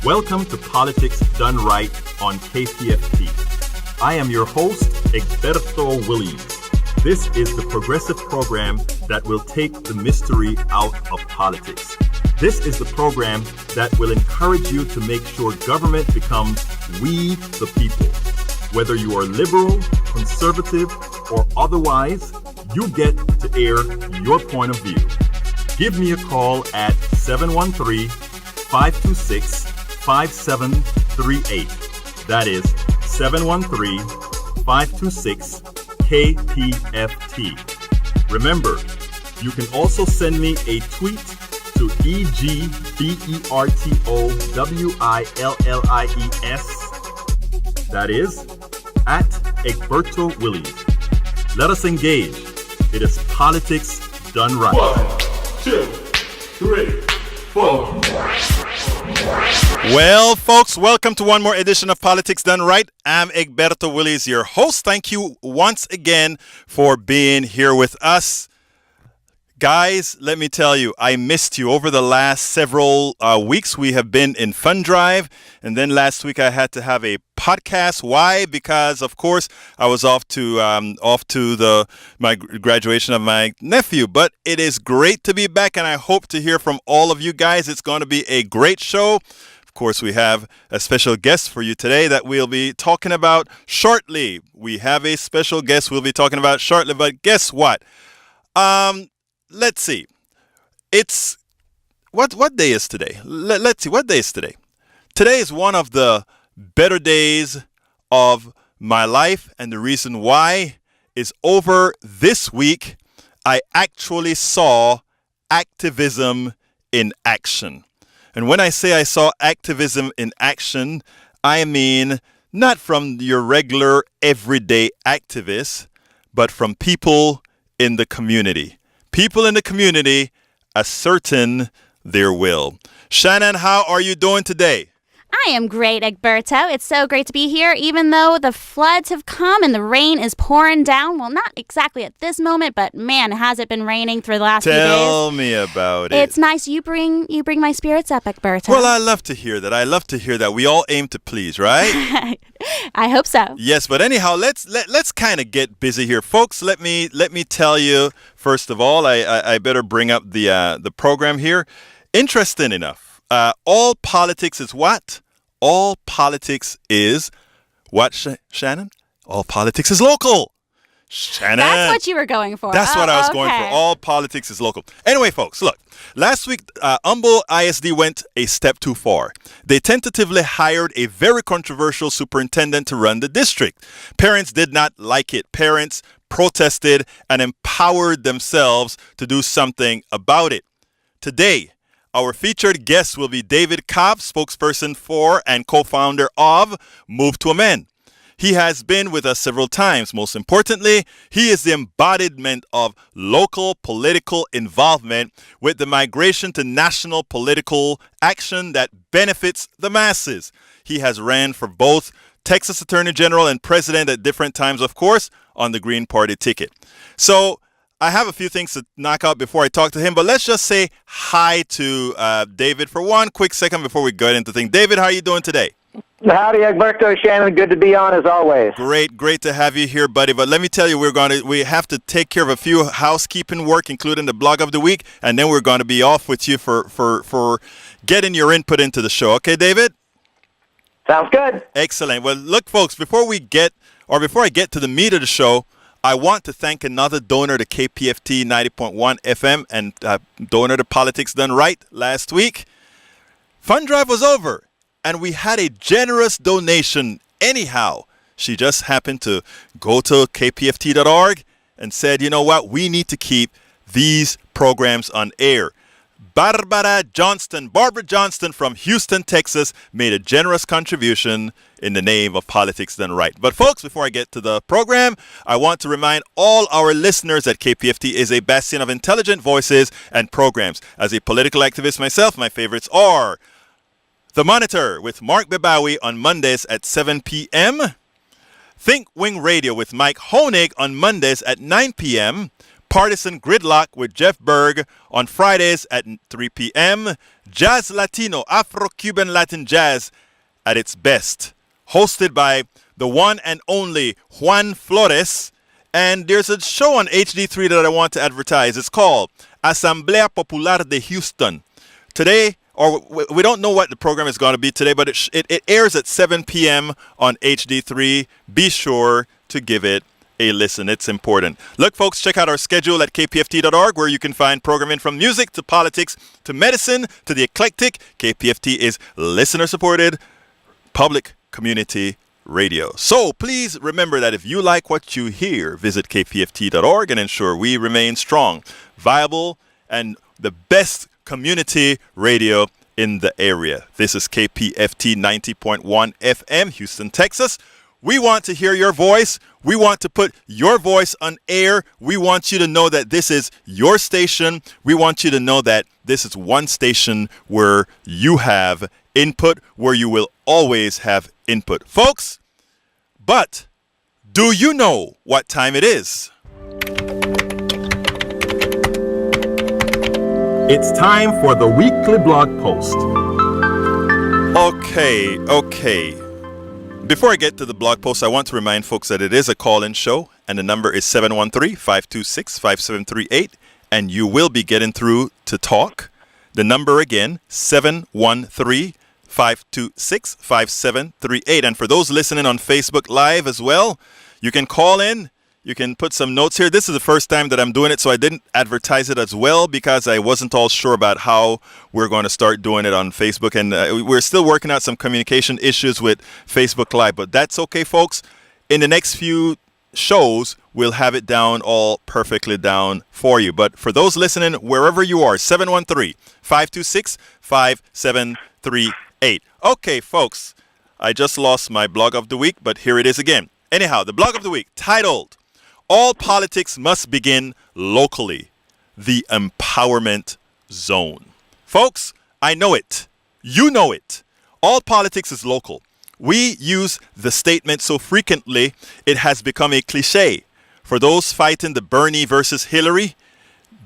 Welcome to Politics Done Right on KPFT. I am your host, Egberto Williams. This is the progressive program that will take the mystery out of politics. This is the program that will encourage you to make sure government becomes we the people. Whether you are liberal, conservative, or otherwise, you get to air your point of view. Give me a call at 713-526-5738. That is 713-526-KPFT. Remember, you can also send me a tweet to EGBERTOWILLIES. That is at Egberto Williams. Let us engage. It is politics done right. 1, 2, 3, 4. Well, folks, welcome to one more edition of Politics Done Right. I'm Egberto Williams, your host. Thank you once again for being here with us. Guys, let me tell you, I missed you. Over the last several weeks, we have been in Fund Drive. And then last week, I had to have a podcast. Why? Because, of course, I was off to my graduation of my nephew. But it is great to be back, and I hope to hear from all of you guys. It's going to be a great show. Of course, we have a special guest for you today that we'll be talking about shortly. We have a special guest we'll be talking about shortly. But guess what? Let's see. It's what day is today? Let's see. What day is today? Today is one of the better days of my life, and the reason why is over this week, I actually saw activism in action. And when I say I saw activism in action, I mean not from your regular everyday activists, but from people in the community. People in the community asserting their will. Shannon, how are you doing today? I am great, Egberto. It's so great to be here, even though the floods have come and the rain is pouring down. Well, not exactly at this moment, but man, has it been raining for the last few days. Tell me about it. It's nice. You bring my spirits up, Egberto. Well, I love to hear that. I love to hear that. We all aim to please, right? I hope so. Yes, but anyhow, let's kind of get busy here, folks. Let me tell you first of all. I better bring up the program here. Interesting enough. All politics is what? All politics is what, Shannon? All politics is local. Shannon. That's what you were going for. That's what I was going for. All politics is local. Anyway, folks, look. Last week, Humble ISD went a step too far. They tentatively hired a very controversial superintendent to run the district. Parents did not like it. Parents protested and empowered themselves to do something about it. Today, our featured guest will be David Cobb, spokesperson for and co-founder of Move to Amend. He has been with us several times. Most importantly, he is the embodiment of local political involvement with the migration to national political action that benefits the masses. He has ran for both Texas Attorney General and President at different times, of course, on the Green Party ticket. So I have a few things to knock out before I talk to him, but let's just say hi to David for one quick second before we get into things. David, how are you doing today? Howdy, Egberto, Shannon. Good to be on as always. Great to have you here, buddy. But let me tell you, we have to take care of a few housekeeping work, including the blog of the week, and then we're going to be off with you for getting your input into the show. Okay, David? Sounds good. Excellent. Well, look, folks, before I get to the meat of the show, I want to thank another donor to KPFT 90.1 FM and donor to Politics Done Right last week. Fund Drive was over, and we had a generous donation anyhow. She just happened to go to kpft.org and said, you know what, we need to keep these programs on air. Barbara Johnston from Houston, Texas, made a generous contribution in the name of Politics Done Right. But folks, before I get to the program, I want to remind all our listeners that KPFT is a bastion of intelligent voices and programs. As a political activist myself, my favorites are The Monitor with Mark Bebawi on Mondays at 7 p.m., Think Wing Radio with Mike Honig on Mondays at 9 p.m., Partisan Gridlock with Jeff Berg on Fridays at 3 p.m. Jazz Latino, Afro-Cuban Latin jazz at its best. Hosted by the one and only Juan Flores. And there's a show on HD3 that I want to advertise. It's called Asamblea Popular de Houston. Today, or we don't know what the program is going to be today, but it airs at 7 p.m. on HD3. Be sure to give it a listen. It's important. Look, folks, check out our schedule at kpft.org, where you can find programming from music to politics to medicine to the eclectic. KPFT is listener-supported public community radio. So please remember that if you like what you hear, visit kpft.org and ensure we remain strong, viable, and the best community radio in the area. This is KPFT 90.1 FM, Houston, Texas. We want to hear your voice. We want to put your voice on air. We want you to know that this is your station. We want you to know that this is one station where you have input, where you will always have input. Folks, but do you know what time it is? It's time for the weekly blog post. Okay. Before I get to the blog post, I want to remind folks that it is a call-in show, and the number is 713-526-5738, and you will be getting through to talk. The number again, 713-526-5738. And for those listening on Facebook Live as well, you can call in. You can put some notes here. This is the first time that I'm doing it, so I didn't advertise it as well because I wasn't all sure about how we're going to start doing it on Facebook. And we're still working out some communication issues with Facebook Live. But that's okay, folks. In the next few shows, we'll have it down all perfectly down for you. But for those listening, wherever you are, 713-526-5738. Okay, folks, I just lost my blog of the week, but here it is again. Anyhow, the blog of the week titled, All Politics Must Begin Locally, the Empowerment Zone. Folks, I know it. You know it. All politics is local. We use the statement so frequently, it has become a cliche. For those fighting the Bernie versus Hillary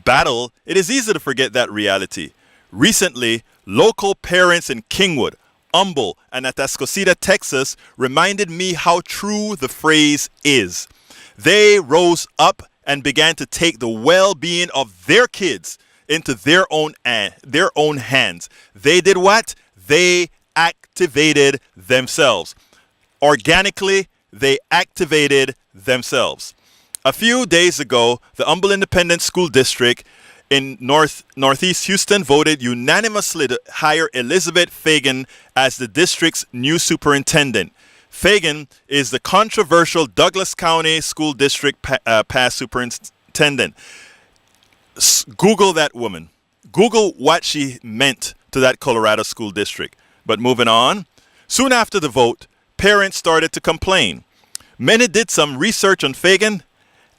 battle, it is easy to forget that reality. Recently, local parents in Kingwood, Humble, and Atascocita, Texas, reminded me how true the phrase is. They rose up and began to take the well-being of their kids into their own hands. They did what? They activated themselves. Organically, they activated themselves. A few days ago, the Humble Independent School District in Northeast Houston voted unanimously to hire Elizabeth Fagan as the district's new superintendent. Fagan is the controversial Douglas County School District past superintendent. Google that woman. Google what she meant to that Colorado school district. But moving on, soon after the vote, parents started to complain. Many did some research on Fagan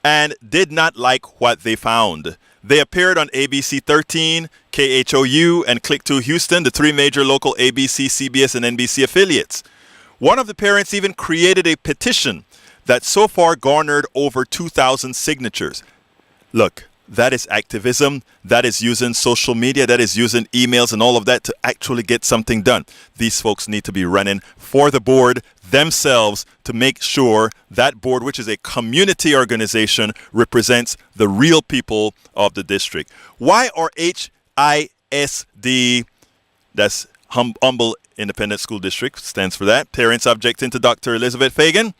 and did not like what they found. They appeared on ABC 13, KHOU, and Click 2 Houston, the three major local ABC, CBS, and NBC affiliates. One of the parents even created a petition that so far garnered over 2,000 signatures. Look, that is activism. That is using social media. That is using emails and all of that to actually get something done. These folks need to be running for the board themselves to make sure that board, which is a community organization, represents the real people of the district. Why are HISD, that's Humble Independent School District, stands for that, parents objecting to Dr. Elizabeth Fagan?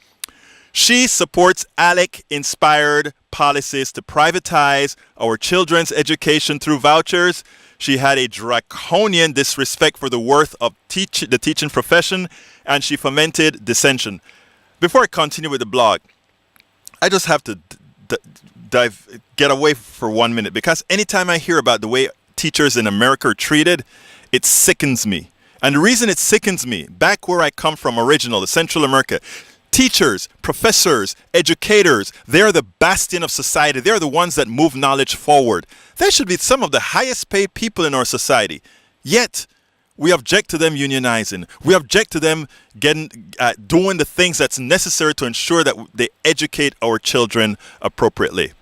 She supports ALEC-inspired policies to privatize our children's education through vouchers. She had a draconian disrespect for the worth of the teaching profession, and she fomented dissension. Before I continue with the blog, I just have to get away for 1 minute, because anytime I hear about the way teachers in America are treated, it sickens me. And the reason it sickens me, back where I come from originally, Central America, teachers, professors, educators, they're the bastion of society. They're the ones that move knowledge forward. They should be some of the highest paid people in our society. Yet, we object to them unionizing. We object to them doing the things that's necessary to ensure that they educate our children appropriately.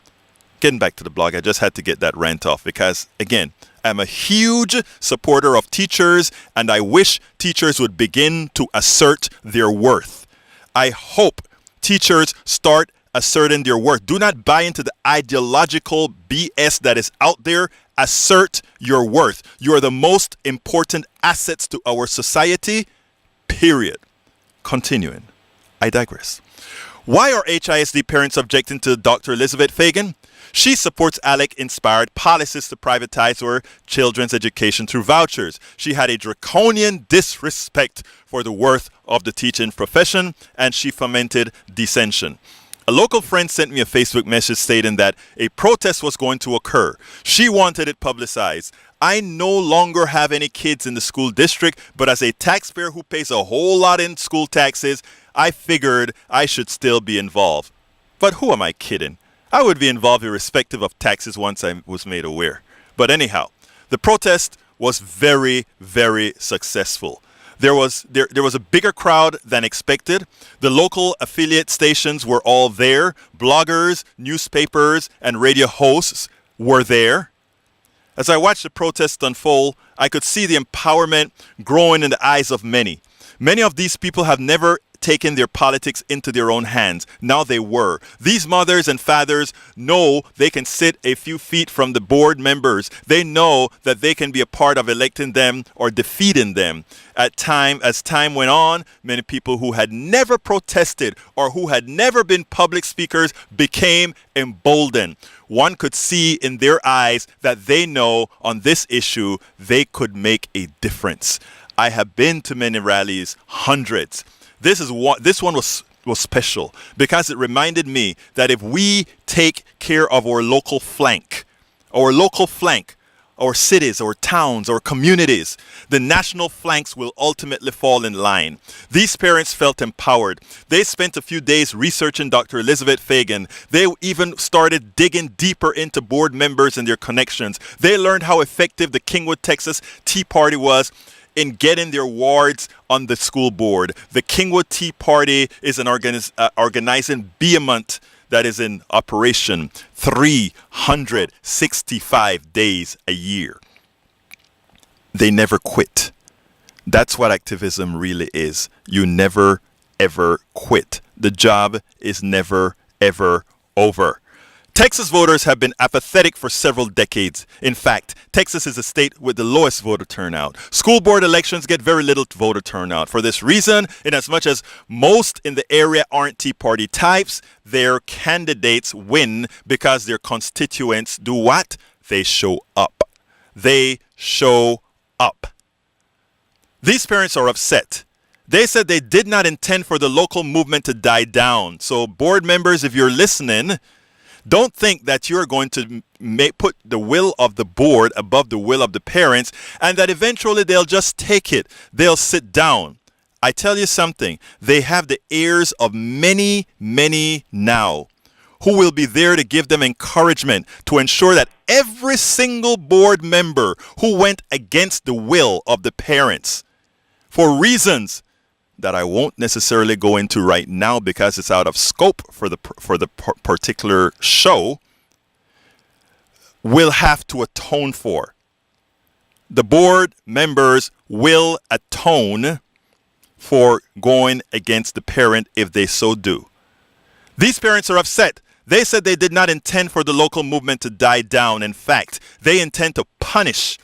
getting back to the blog, I just had to get that rant off because, again, I'm a huge supporter of teachers, and I wish teachers would begin to assert their worth. I hope teachers start asserting their worth. Do not buy into the ideological BS that is out there. Assert your worth. You are the most important assets to our society, period. Continuing. I digress. Why are HISD parents objecting to Dr. Elizabeth Fagan? She supports ALEC-inspired policies to privatize our children's education through vouchers. She had a draconian disrespect for the worth of the teaching profession, and she fomented dissension. A local friend sent me a Facebook message stating that a protest was going to occur. She wanted it publicized. I no longer have any kids in the school district, but as a taxpayer who pays a whole lot in school taxes, I figured I should still be involved. But who am I kidding? I would be involved irrespective of taxes once I was made aware. But anyhow, the protest was very, very successful. There was a bigger crowd than expected. The local affiliate stations were all there. Bloggers, newspapers, and radio hosts were there. As I watched the protest unfold, I could see the empowerment growing in the eyes of many. Many of these people have never taken their politics into their own hands. Now they were. These mothers and fathers know they can sit a few feet from the board members. They know that they can be a part of electing them or defeating them. As time went on, many people who had never protested or who had never been public speakers became emboldened. One could see in their eyes that they know on this issue they could make a difference. I have been to many rallies, hundreds. This one was special because it reminded me that if we take care of our local flank, our cities, our towns, our communities, the national flanks will ultimately fall in line. These parents felt empowered. They spent a few days researching Dr. Elizabeth Fagan. They even started digging deeper into board members and their connections. They learned how effective the Kingwood, Texas Tea Party was in getting their wards on the school board. The Kingwood Tea Party is an organizing behemoth that is in operation 365 days a year. They never quit. That's what activism really is. You never, ever quit. The job is never, ever over. Texas voters have been apathetic for several decades. In fact, Texas is a state with the lowest voter turnout. School board elections get very little voter turnout. For this reason, in as much as most in the area aren't Tea Party types, their candidates win because their constituents do what? They show up. They show up. These parents are upset. They said they did not intend for the local movement to die down. So board members, if you're listening, don't think that you're going to put the will of the board above the will of the parents and that eventually they'll just take it. They'll sit down. I tell you something. They have the ears of many, many now who will be there to give them encouragement to ensure that every single board member who went against the will of the parents for reasons that I won't necessarily go into right now because it's out of scope for the particular show, will have to atone for. The board members will atone for going against the parent if they so do. These parents are upset. They said they did not intend for the local movement to die down. In fact, they intend to punish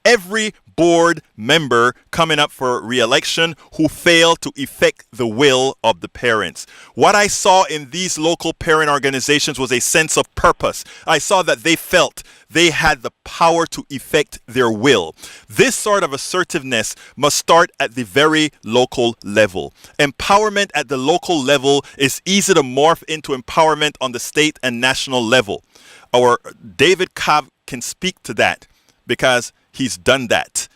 every board member coming up for re-election who failed to effect the will of the parents. What I saw in these local parent organizations was a sense of purpose. I saw that they felt they had the power to effect their will. This sort of assertiveness must start at the very local level. Empowerment at the local level is easy to morph into empowerment on the state and national level. Our David Cobb can speak to that because he's done that.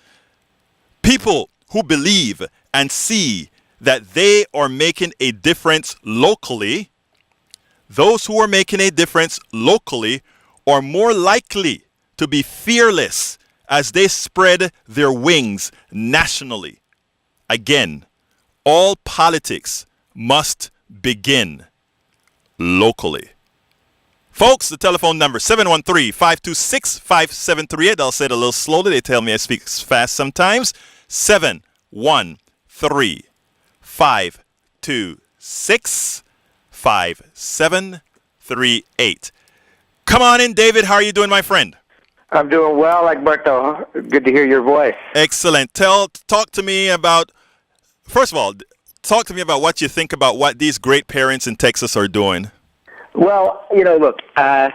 People who believe and see that they are making a difference locally, those who are making a difference locally are more likely to be fearless as they spread their wings nationally. Again, all politics must begin locally. Folks, the telephone number 713-526-5738. I'll say it a little slowly. They tell me I speak fast sometimes. 713-526-5738. Come on in, David. How are you doing, my friend? I'm doing well, Egberto. Good to hear your voice. Excellent. Talk to me about, first of all, talk to me about what you think about what these great parents in Texas are doing. Well, look, I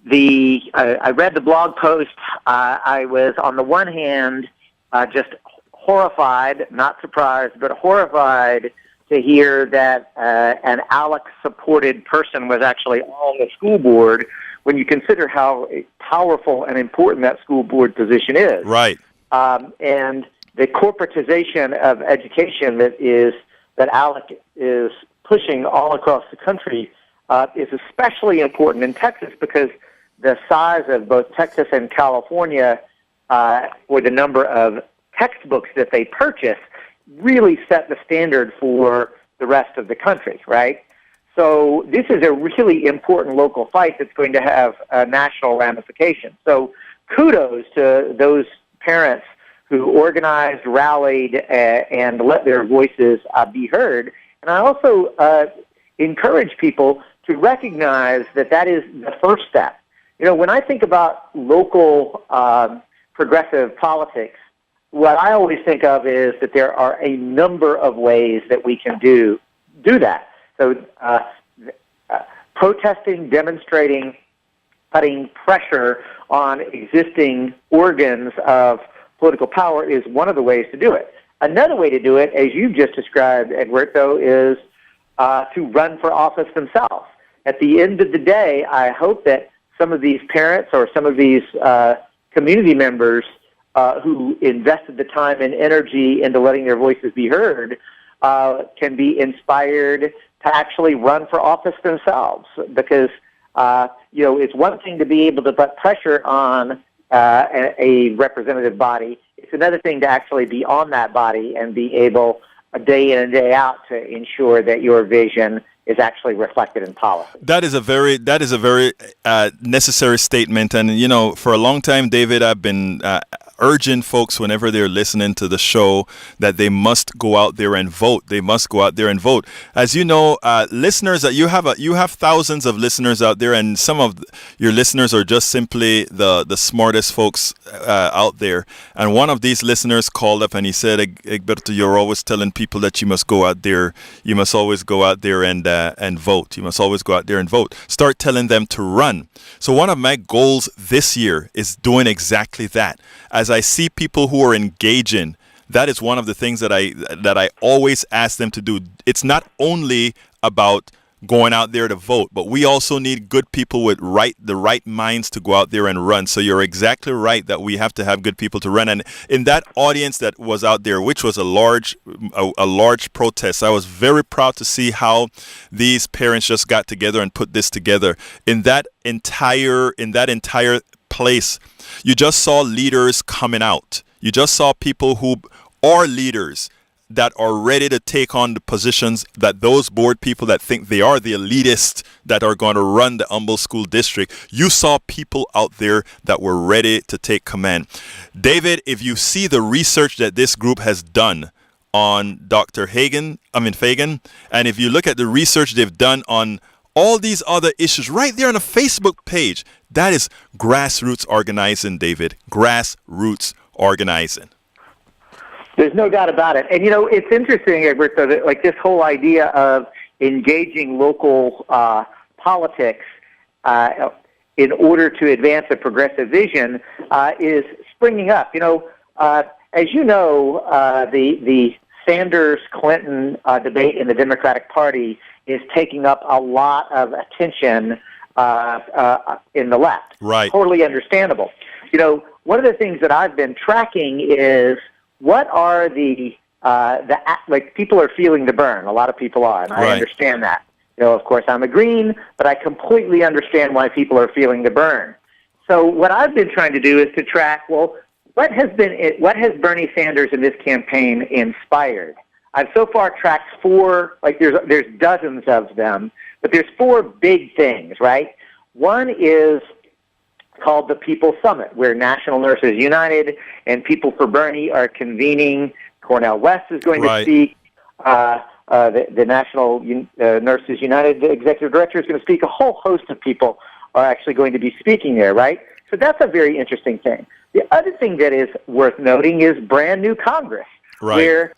read the blog post. I was, on the one hand, just horrified, not surprised, but horrified to hear that an ALEC-supported person was actually on the school board when you consider how powerful and important that school board position is. Right. And the corporatization of education that ALEC is pushing all across the country is especially important in Texas because the size of both Texas and California, or the number of textbooks that they purchase, really set the standard for the rest of the country, right? So this is a really important local fight that's going to have national ramifications. So kudos to those parents who organized, rallied, and let their voices be heard. And I also encourage people to recognize that is the first step. When I think about local progressive politics, what I always think of is that there are a number of ways that we can do that. So protesting, demonstrating, putting pressure on existing organs of political power is one of the ways to do it. Another way to do it, as you just described, Egberto, is to run for office themselves. At the end of the day, I hope that some of these parents or some of these community members who invested the time and energy into letting their voices be heard can be inspired to actually run for office themselves. Because, it's one thing to be able to put pressure on a representative body. It's another thing to actually be on that body and be able, day in and day out, to ensure that your vision is actually reflected in policy. That is a very necessary statement. And, for a long time, David, I've been urging folks whenever they're listening to the show that they must go out there and vote. They must go out there and vote. As you know, listeners, you have thousands of listeners out there, and some of your listeners are just simply the smartest folks out there. And one of these listeners called up and he said, Egberto, you're always telling people that you must go out there. You must always go out there and vote. You must always go out there and vote. Start telling them to run. So one of my goals this year is doing exactly that. As I see people who are engaging, that is one of the things that I always ask them to do. It's not only about going out there to vote, but we also need good people with the right minds to go out there and run. So you're exactly right that we have to have good people to run. And in that audience that was out there, which was a large protest, I was very proud to see how these parents just got together and put this together. In that entire place, you just saw leaders coming out. You just saw people who are leaders that are ready to take on the positions that those board people that think they are the elitists that are going to run the Humble School District. You saw people out there that were ready to take command. David, if you see the research that this group has done on Dr. Fagan, and if you look at the research they've done on all these other issues right there on a Facebook page, that is grassroots organizing, David. Grassroots organizing. There's no doubt about it. And, it's interesting, Egberto, that like this whole idea of engaging local politics in order to advance a progressive vision is springing up. As you know, the Sanders-Clinton debate in the Democratic Party is taking up a lot of attention in the left. Right. Totally understandable. One of the things that I've been tracking is what are people are feeling the burn. A lot of people are, and I understand that. Of course, I'm a green, but I completely understand why people are feeling the burn. So what I've been trying to do is to track, what has Bernie Sanders in this campaign inspired? I've so far tracked 4, there's dozens of them, but there's 4 big things, right? One is called the People's Summit, where National Nurses United and People for Bernie are convening. Cornel West is going to speak. The National Nurses United Executive Director is going to speak. A whole host of people are actually going to be speaking there, right? So that's a very interesting thing. The other thing that is worth noting is brand new Congress, where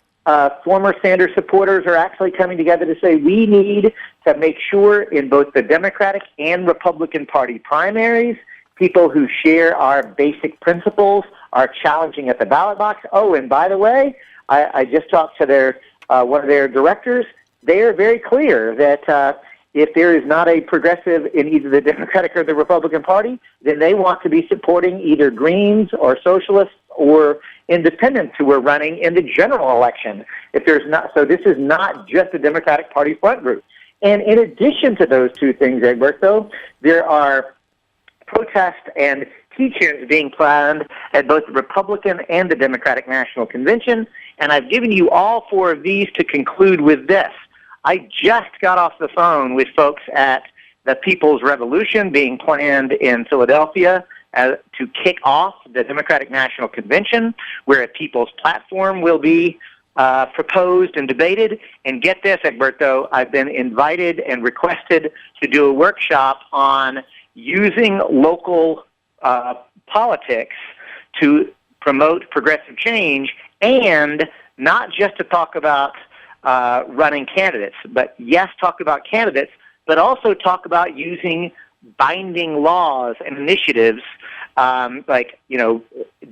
former Sanders supporters are actually coming together to say we need to make sure in both the Democratic and Republican Party primaries, people who share our basic principles are challenging at the ballot box. Oh, and by the way, I just talked to their one of their directors. They are very clear that if there is not a progressive in either the Democratic or the Republican Party, then they want to be supporting either Greens or Socialists or Independents who are running in the general election. If there's not, so this is not just the Democratic Party front group. And in addition to those two things, Egberto, there are protests and teach-ins being planned at both the Republican and the Democratic National Convention. And I've given you all four of these to conclude with this. I just got off the phone with folks at the People's Revolution being planned in Philadelphia to kick off the Democratic National Convention, where a people's platform will be proposed and debated. And get this, Egberto, I've been invited and requested to do a workshop on using local politics to promote progressive change, and not just to talk about running candidates, but yes, talk about candidates, but also talk about using binding laws and initiatives like,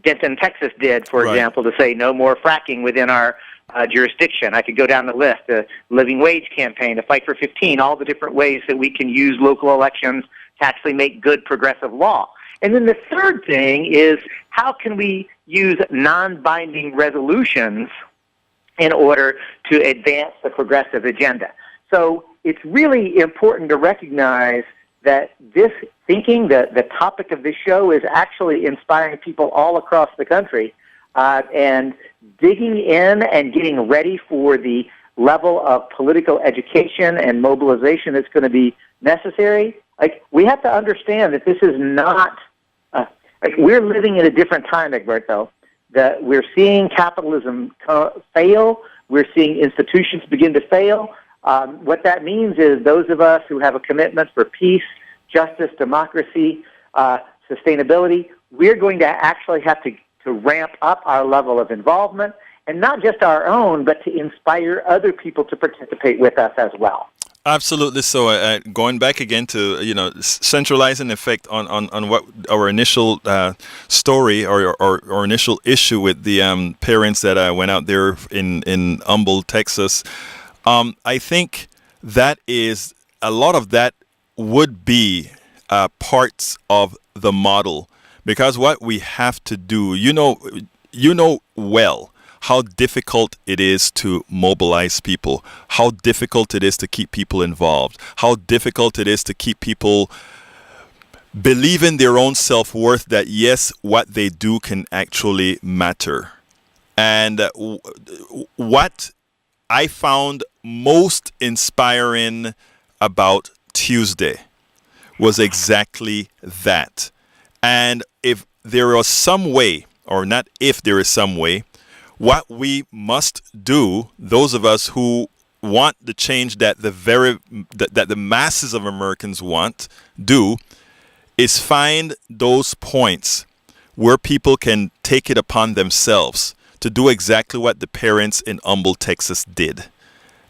Denton, Texas did, for example, to say no more fracking within our jurisdiction. I could go down the list, the living wage campaign, the Fight for 15, all the different ways that we can use local elections to actually make good progressive law. And then the third thing is, how can we use non-binding resolutions in order to advance the progressive agenda? So it's really important to recognize that this thinking, the topic of this show, is actually inspiring people all across the country and digging in and getting ready for the level of political education and mobilization that's going to be necessary. Like, we have to understand that this is not, we're living in a different time, Egberto. That we're seeing capitalism fail. We're seeing institutions begin to fail. What that means is those of us who have a commitment for peace, justice, democracy, sustainability, we're going to actually have to ramp up our level of involvement, and not just our own, but to inspire other people to participate with us as well. Absolutely. So going back again to, centralizing effect on what our initial story or initial issue with the parents that went out there in Humble, Texas. I think that is a lot of that would be parts of the model, because what we have to do, you know well how difficult it is to mobilize people, how difficult it is to keep people involved, how difficult it is to keep people believe in their own self-worth, that yes, what they do can actually matter. And what I found most inspiring about Tuesday was exactly that. And if there was some way, or not if there is some way, what we must do, those of us who want the change that the masses of Americans want, do, is find those points where people can take it upon themselves to do exactly what the parents in Humble, Texas did.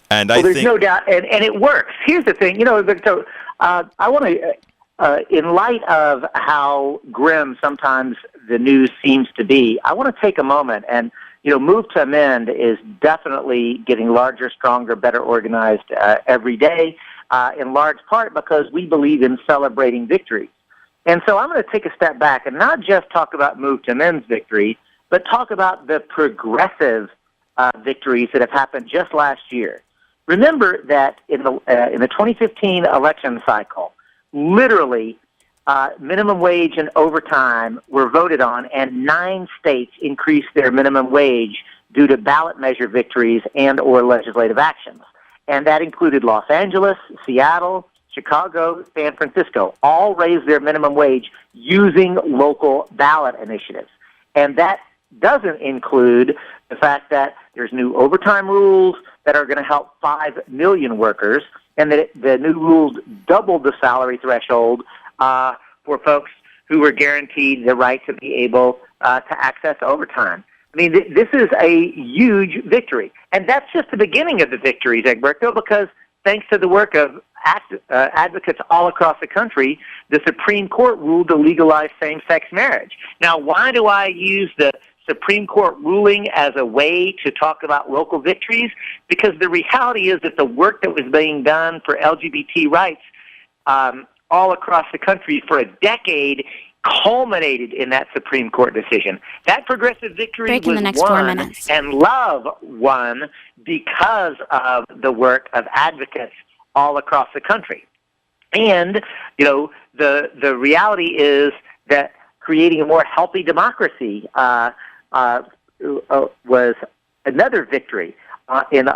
And I think there's no doubt, and it works. Here's the thing, Victor, I want to, in light of how grim sometimes the news seems to be, I want to take a moment and, Move to Amend is definitely getting larger, stronger, better organized every day, in large part because we believe in celebrating victories. And so I'm going to take a step back and not just talk about Move to Amend's victory, but talk about the progressive victories that have happened just last year. Remember that in the 2015 election cycle, literally minimum wage and overtime were voted on, and 9 states increased their minimum wage due to ballot measure victories and or legislative actions. And that included Los Angeles, Seattle, Chicago, San Francisco, all raised their minimum wage using local ballot initiatives. And that doesn't include the fact that there's new overtime rules that are going to help 5 million workers, and that the new rules doubled the salary threshold for folks who were guaranteed the right to be able to access overtime. I mean, this is a huge victory. And that's just the beginning of the victories, Egberto, because thanks to the work of advocates all across the country, the Supreme Court ruled to legalize same-sex marriage. Now, why do I use the Supreme Court ruling as a way to talk about local victories? Because the reality is that the work that was being done for LGBT rights all across the country for a decade culminated in that Supreme Court decision. That progressive victory was won, and love won because of the work of advocates all across the country. And, you know, the reality is that creating a more healthy democracy was another victory. In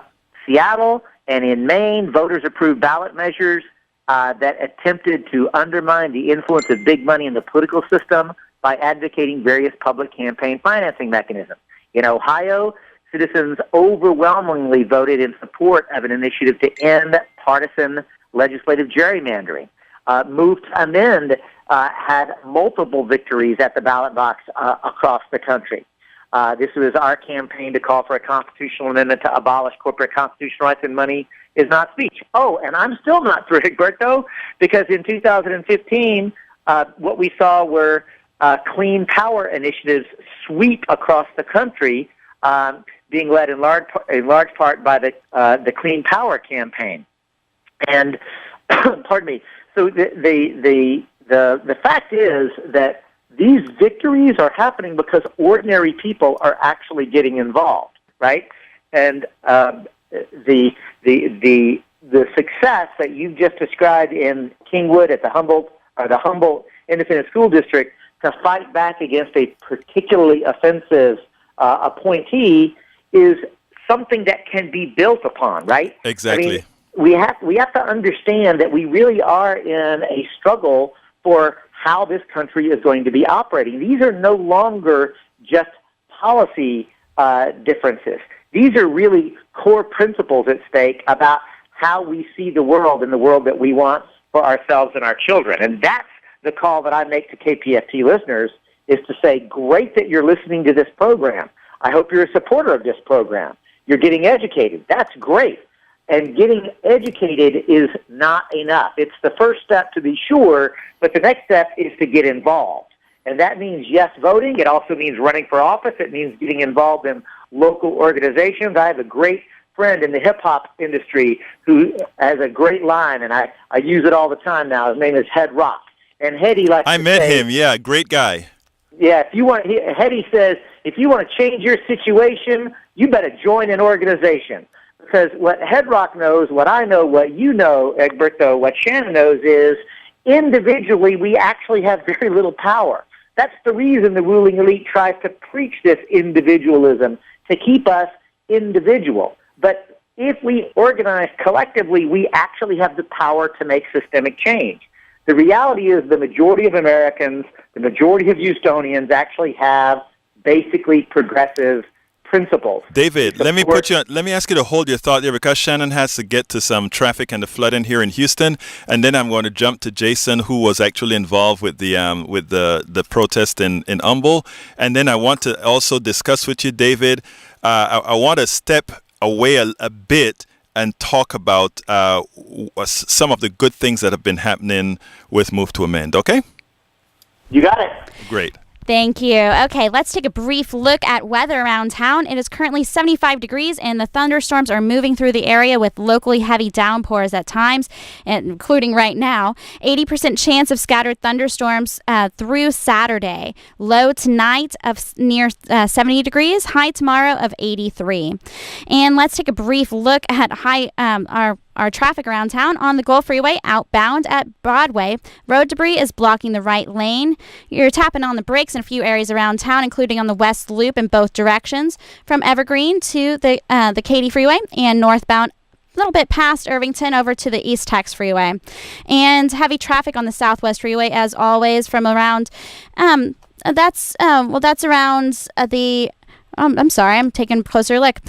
Seattle and in Maine, voters approved ballot measures that attempted to undermine the influence of big money in the political system by advocating various public campaign financing mechanisms. In Ohio, citizens overwhelmingly voted in support of an initiative to end partisan legislative gerrymandering. Move to Amend had multiple victories at the ballot box across the country. This was our campaign to call for a constitutional amendment to abolish corporate constitutional rights, and money is not speech. Oh, and I'm still not through, Egberto, because in 2015, what we saw were clean power initiatives sweep across the country, being led in large part by the Clean Power campaign. And pardon me. So the fact is that these victories are happening because ordinary people are actually getting involved, right? And the success that you've just described in Kingwood at the Humble Independent School District to fight back against a particularly offensive appointee is something that can be built upon, right? Exactly. I mean, we have to understand that we really are in a struggle for how this country is going to be operating. These are no longer just policy differences. These are really core principles at stake about how we see the world and the world that we want for ourselves and our children. And that's the call that I make to KPFT listeners, is to say, great that you're listening to this program. I hope you're a supporter of this program. You're getting educated. That's great. And getting educated is not enough. It's the first step, to be sure, but the next step is to get involved. And that means, yes, voting. It also means running for office. It means getting involved in local organizations. I have a great friend in the hip-hop industry who has a great line, and I use it all the time now. His name is Head Rock. And Hetty likes I to met say, him, yeah, great guy. Yeah, Hetty says, if you want to change your situation, you better join an organization. Because what Head Rock knows, what I know, what you know, Egberto, what Shannon knows is, individually, we actually have very little power. That's the reason the ruling elite tries to preach this individualism, to keep us individual. But if we organize collectively, we actually have the power to make systemic change. The reality is the majority of Americans, the majority of Houstonians actually have basically progressive principles. David, let me ask you to hold your thought there, because Shannon has to get to some traffic and the flooding here in Houston, and then I'm going to jump to Jason, who was actually involved with the protest in Humble, and then I want to also discuss with you, David. I want to step away a bit and talk about some of the good things that have been happening with Move to Amend. Okay? You got it. Great. Thank you. Okay, let's take a brief look at weather around town. It is currently 75 degrees, and the thunderstorms are moving through the area with locally heavy downpours at times, including right now. 80% chance of scattered thunderstorms through Saturday. Low tonight of near 70 degrees, high tomorrow of 83. And let's take a brief look at our traffic around town. On the Gulf Freeway outbound at Broadway, road debris is blocking the right lane. You're tapping on the brakes in a few areas around town, including on the West Loop in both directions, from Evergreen to the Katy Freeway and northbound little bit past Irvington over to the East Tex Freeway. And heavy traffic on the Southwest Freeway, as always, from around, that's around the, I'm sorry, I'm taking a closer look.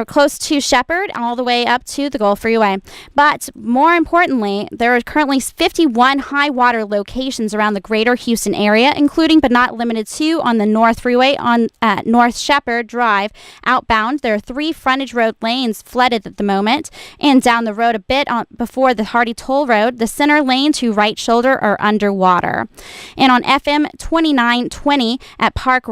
Close to Shepherd, all the way up to the Gulf Freeway. But more importantly, there are currently 51 high water locations around the greater Houston area, including but not limited to on the North Freeway on North Shepherd Drive outbound. There are 3 frontage road lanes flooded at the moment, and down the road a bit before the Hardy Toll Road, the center lane to right shoulder are underwater. And on FM 2920 at Park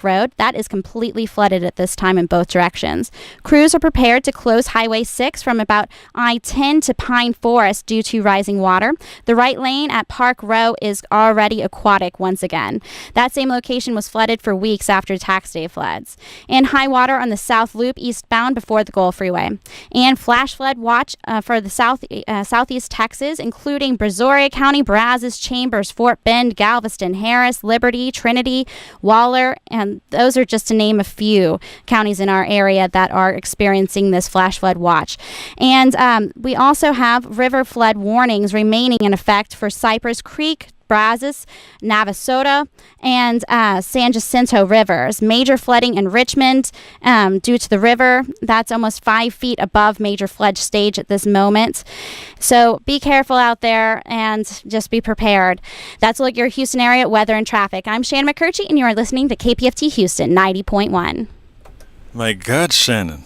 Road, that is completely flooded at this time in both directions. Crews are prepared to close Highway 6 from about I-10 to Pine Forest due to rising water. The right lane at Park Row is already aquatic once again. That same location was flooded for weeks after tax day floods. And high water on the South Loop eastbound before the Gulf Freeway. And flash flood watch for the southeast Texas, including Brazoria County, Brazos, Chambers, Fort Bend, Galveston, Harris, Liberty, Trinity, Waller, and those are just to name a few counties in our area that are experiencing this flash flood watch. And we also have river flood warnings remaining in effect for Cypress Creek, Brazos, Navasota, and San Jacinto rivers. Major flooding in Richmond due to the river. That's almost 5 feet above major flood stage at this moment. So be careful out there and just be prepared. That's your Houston area weather and traffic. I'm Shannon McCurchie, and you are listening to KPFT Houston 90.1. My God, Shannon.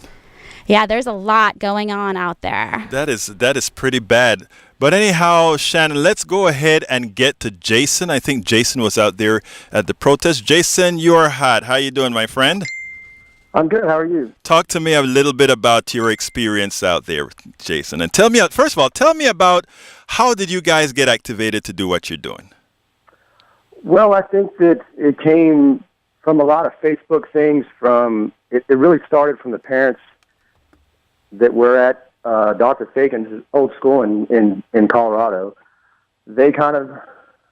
Yeah, there's a lot going on out there. That is pretty bad. But anyhow, Shannon, let's go ahead and get to Jason. I think Jason was out there at the protest. Jason, you're hot. How you doing, my friend? I'm good. How are you? Talk to me a little bit about your experience out there, Jason. And tell me, first of all, tell me about how did you guys get activated to do what you're doing? Well, I think that it came from a lot of Facebook things. It really started from the parents that were at Dr. Fagan's old school in Colorado. They kind of,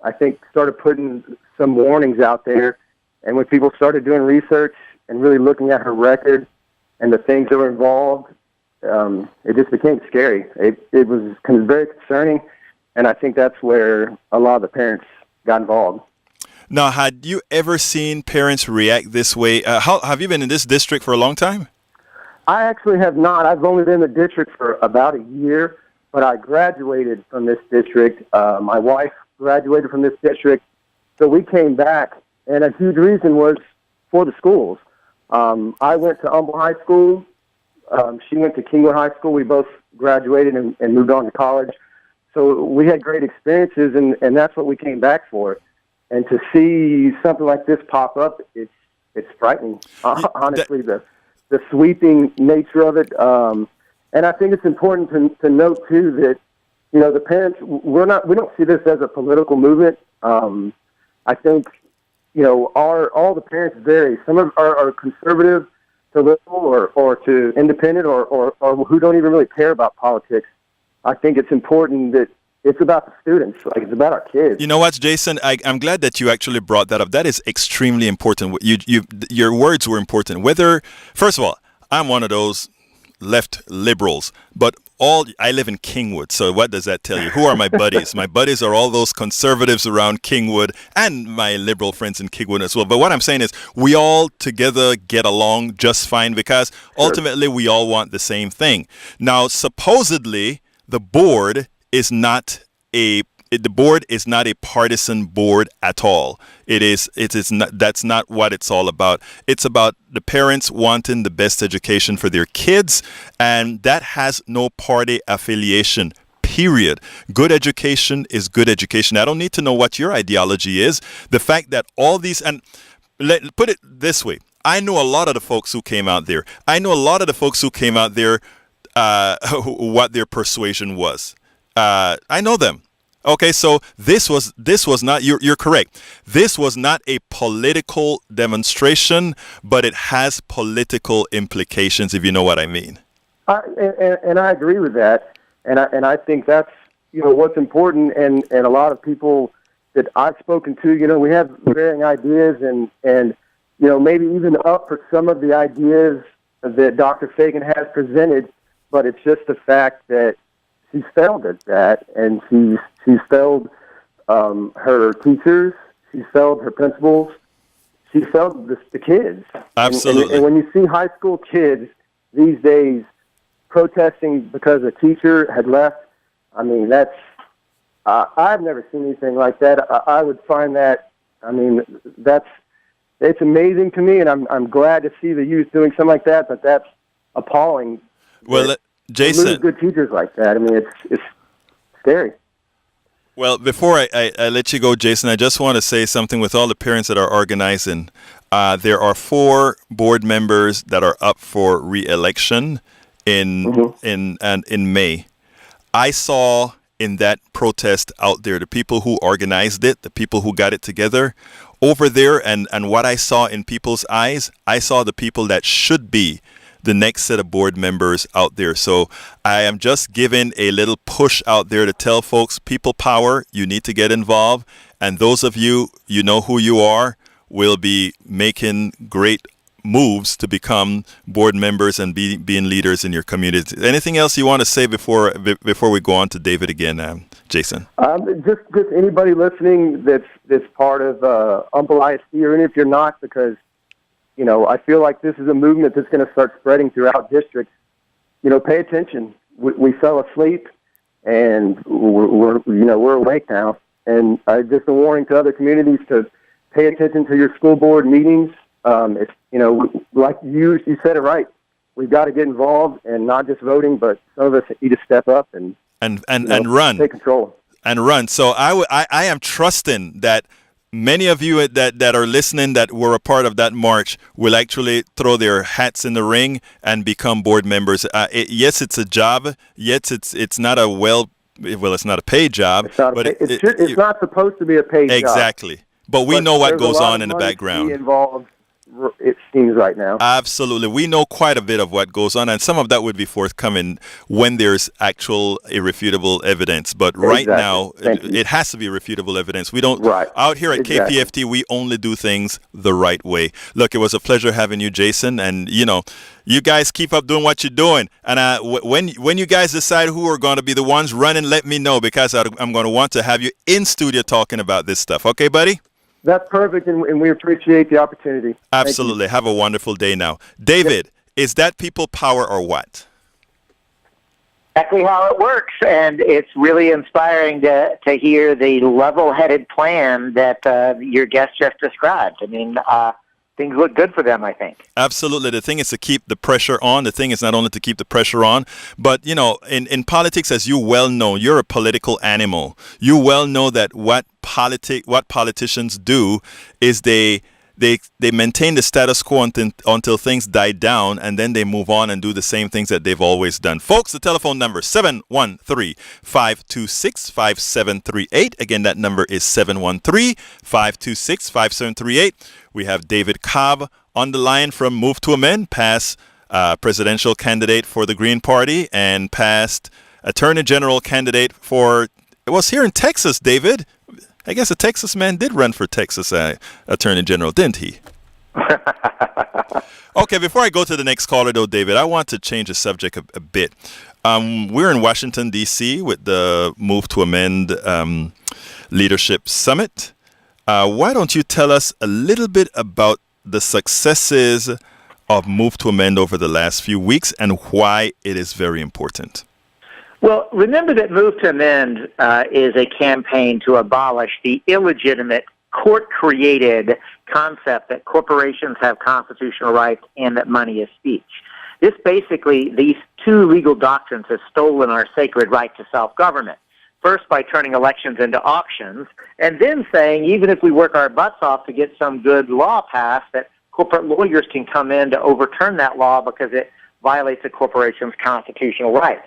I think, started putting some warnings out there. And when people started doing research and really looking at her record and the things that were involved, it just became scary. It was very concerning, and I think that's where a lot of the parents got involved. Now, had you ever seen parents react this way? How have you been in this district for a long time? I actually have not. I've only been in the district for about a year, but I graduated from this district. My wife graduated from this district, so we came back, and a huge reason was for the schools. I went to Humble High School. She went to Kingwood High School. We both graduated and moved on to college. So we had great experiences, and that's what we came back for. And to see something like this pop up, it's frightening. Honestly, the sweeping nature of it. And I think it's important to note too that the parents we don't see this as a political movement. I think all the parents vary. Some are conservative to liberal or to independent or who don't even really care about politics. I think it's important that it's about the students. It's about our kids. You know what, Jason? I'm glad that you actually brought that up. That is extremely important. Your words were important. First of all, I'm one of those left liberals, but I live in Kingwood. So what does that tell you? Who are my buddies? My buddies are all those conservatives around Kingwood and my liberal friends in Kingwood as well. But what I'm saying is we all together get along just fine because ultimately we all want the same thing. Now, supposedly the board is not a partisan board at all. That's not what it's all about. It's about the parents wanting the best education for their kids, and that has no party affiliation. Period. Good education is good education. I don't need to know what your ideology is. The fact that all these, and put it this way, I know a lot of the folks who came out there. What their persuasion was. I know them. Okay, so this was not, you're correct. This was not a political demonstration, but it has political implications, if you know what I mean. And I agree with that. And I think that's, what's important. And a lot of people that I've spoken to, we have varying ideas and maybe even up for some of the ideas that Dr. Fagan has presented, but it's just the fact that she's failed at that, and she's failed her teachers, she's failed her principals, she's failed the kids. Absolutely. And when you see high school kids these days protesting because a teacher had left, I mean, that's I've never seen anything like that. I would find that, I mean, it's amazing to me, and I'm glad to see the youth doing something like that, but that's appalling. Well, Jason, lose good teachers like that. I mean, it's scary. Well, before I let you go, Jason, I just want to say something with all the parents that are organizing. There are 4 board members that are up for re-election in May. I saw in that protest out there the people who organized it, the people who got it together over there, and what I saw in people's eyes, I saw the people that should be the next set of board members out there. So I am just giving a little push out there to tell folks, people power, you need to get involved. And those of you, you know who you are, will be making great moves to become board members and being leaders in your community. Anything else you want to say before we go on to David again, Jason? Just anybody listening that's part of Humble ISD, or even if you're not, because I feel like this is a movement that's going to start spreading throughout districts. Pay attention. We fell asleep, and we're awake now. And just a warning to other communities to pay attention to your school board meetings. Like you said it right. We've got to get involved, and not just voting, but some of us need to step up and run, take control, and run. So I am trusting that many of you that are listening that were a part of that march will actually throw their hats in the ring and become board members. Yes, it's a job. Yes, it's not it's not a paid job. It's not supposed to be a paid job. Exactly. But we know what goes on in the background. Involved, it seems right now. Absolutely. We know quite a bit of what goes on, and some of that would be forthcoming when there's actual irrefutable evidence. But right now, it has to be irrefutable evidence. We don't, out here at KPFT, we only do things the right way. Look, it was a pleasure having you, Jason, and you guys keep up doing what you're doing. And when you guys decide who are going to be the ones running, let me know, because I'm going to want to have you in studio talking about this stuff. Okay, buddy? That's perfect, and we appreciate the opportunity. Absolutely. Have a wonderful day now. David, is that people power or what? Exactly how it works, and it's really inspiring to hear the level-headed plan that your guest just described. I mean, things look good for them, I think. Absolutely. The thing is to keep the pressure on. The thing is not only to keep the pressure on, but, in politics, as you well know, you're a political animal. You well know that what politicians do is they maintain the status quo until things die down, and then they move on and do the same things that they've always done. Folks, the telephone number, 713-526-5738. Again, that number is 713-526-5738. We have David Cobb on the line from Move to Amend, past presidential candidate for the Green Party and past Attorney General candidate for, it was here in Texas, David. I guess a Texas man did run for Texas Attorney General, didn't he? Okay, before I go to the next caller, though, David, I want to change the subject a bit. We're in Washington, D.C. with the Move to Amend Leadership Summit. Why don't you tell us a little bit about the successes of Move to Amend over the last few weeks and why it is very important? Well, remember that Move to Amend is a campaign to abolish the illegitimate, court-created concept that corporations have constitutional rights and that money is speech. These two legal doctrines have stolen our sacred right to self-government. First, by turning elections into auctions, and then saying, even if we work our butts off to get some good law passed, that corporate lawyers can come in to overturn that law because it violates a corporation's constitutional rights.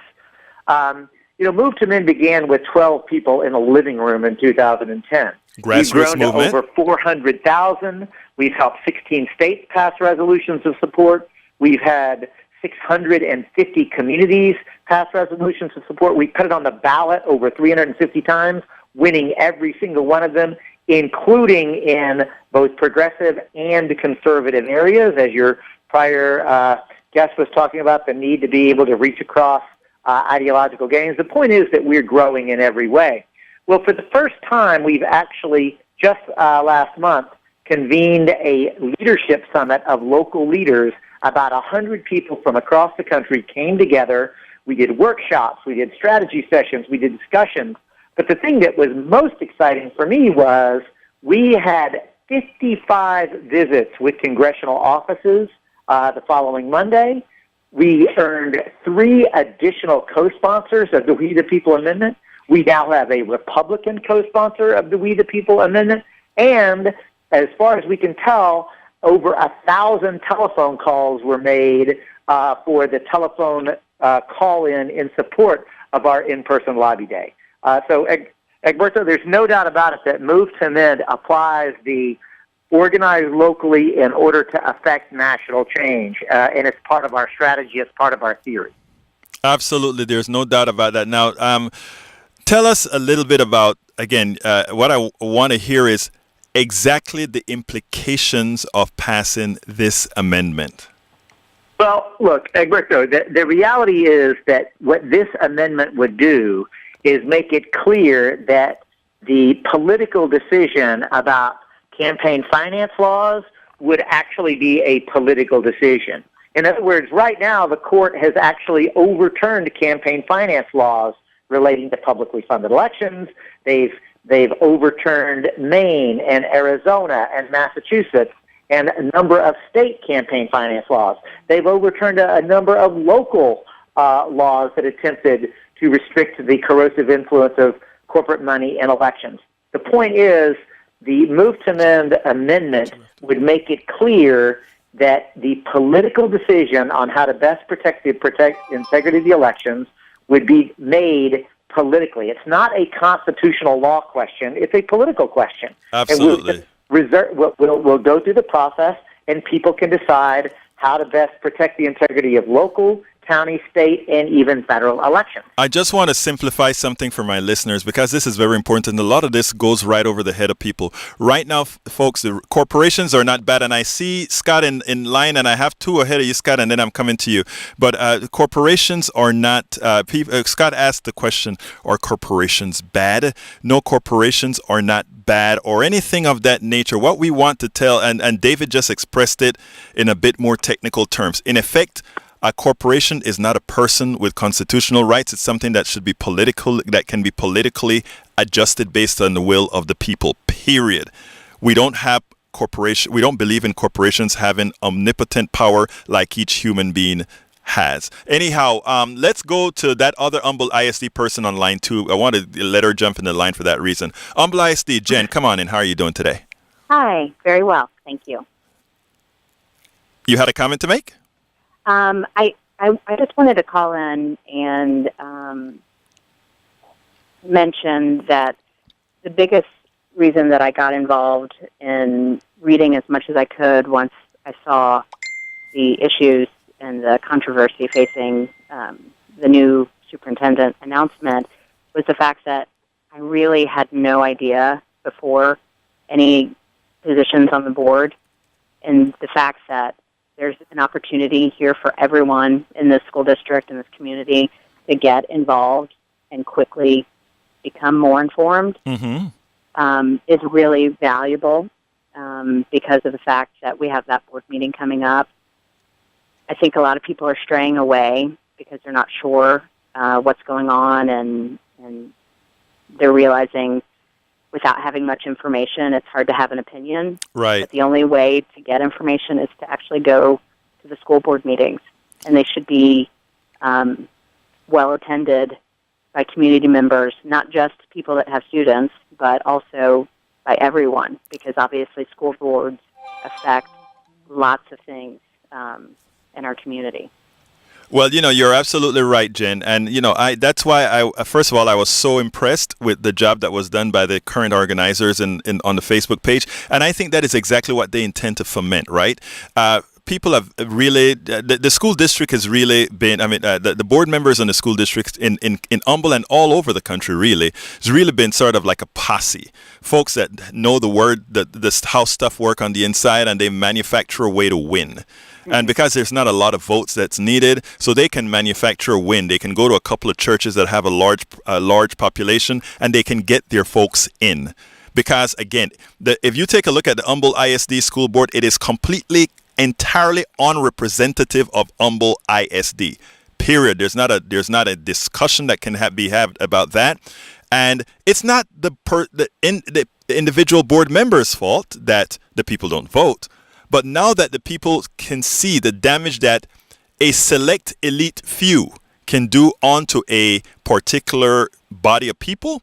Move to Amend began with 12 people in a living room in 2010. Grassroots We've grown movement. to over 400,000. We've helped 16 states pass resolutions of support. We've had 650 communities pass resolutions of support. We put it on the ballot over 350 times, winning every single one of them, including in both progressive and conservative areas, as your prior guest was talking about the need to be able to reach across ideological gains. The point is that we're growing in every way. Well, for the first time, we've actually, just last month, convened a leadership summit of local leaders. About 100 people from across the country came together. We did workshops, we did strategy sessions, we did discussions. But the thing that was most exciting for me was we had 55 visits with congressional offices the following Monday. We earned 3 additional co-sponsors of the We the People Amendment. We now have a Republican co-sponsor of the We the People Amendment. And as far as we can tell, over 1,000 telephone calls were made for the telephone call-in in support of our in-person lobby day. So, Egberto, there's no doubt about it that Move to Amend applies the organize locally in order to affect national change, and it's part of our strategy, it's part of our theory. Absolutely, there's no doubt about that. Now, tell us a little bit about, again, what I want to hear is exactly the implications of passing this amendment. Well, look, Egberto, the reality is that what this amendment would do is make it clear that the political decision about campaign finance laws would actually be a political decision. In other words, right now the court has actually overturned campaign finance laws relating to publicly funded elections. They've overturned Maine and Arizona and Massachusetts and a number of state campaign finance laws. They've overturned a number of local laws that attempted to restrict the corrosive influence of corporate money in elections. The point is, the Move to Amend amendment would make it clear that the political decision on how to best protect the integrity of the elections would be made politically. It's not a constitutional law question. It's a political question. Absolutely. And we'll go through the process, and people can decide how to best protect the integrity of local, county, state, and even federal elections. I just want to simplify something for my listeners because this is very important, and a lot of this goes right over the head of people. Right now, folks, the corporations are not bad, and I see Scott in line, and I have 2 ahead of you, Scott, and then I'm coming to you. But corporations are not, Scott asked the question, are corporations bad? No, corporations are not bad or anything of that nature. What we want to tell, and David just expressed it in a bit more technical terms. In effect, a corporation is not a person with constitutional rights. It's something that should be political, that can be politically adjusted based on the will of the people, period. We don't believe in corporations having omnipotent power like each human being has. Anyhow, let's go to that other Humble ISD person on line 2. I want to let her jump in the line for that reason. Humble ISD, Jen, come on in. How are you doing today? Hi, very well. Thank you. You had a comment to make? I just wanted to call in and mention that the biggest reason that I got involved in reading as much as I could once I saw the issues and the controversy facing the new superintendent announcement was the fact that I really had no idea before any positions on the board, and the fact that there's an opportunity here for everyone in this school district and this community to get involved and quickly become more informed is really valuable because of the fact that we have that board meeting coming up. I think a lot of people are straying away because they're not sure what's going on, and they're realizing without having much information, it's hard to have an opinion. Right. But the only way to get information is to actually go to the school board meetings, and they should be well attended by community members, not just people that have students, but also by everyone, because obviously school boards affect lots of things in our community. Well, you're absolutely right, Jen. And, that's why first of all, I was so impressed with the job that was done by the current organizers on the Facebook page. And I think that is exactly what they intend to foment, right? People have really, the school district has really been, the board members in the school district in Humble and all over the country really, has really been sort of like a posse. Folks that know the word, how stuff work on the inside, and they manufacture a way to win. And because there's not a lot of votes that's needed, so they can manufacture a win. They can go to a couple of churches that have a large population, and they can get their folks in. Because again, if you take a look at the Humble ISD school board, it is entirely unrepresentative of Humble ISD. Period. There's not a discussion that can be had about that. And it's not the individual board members' fault that the people don't vote. But now that the people can see the damage that a select elite few can do onto a particular body of people,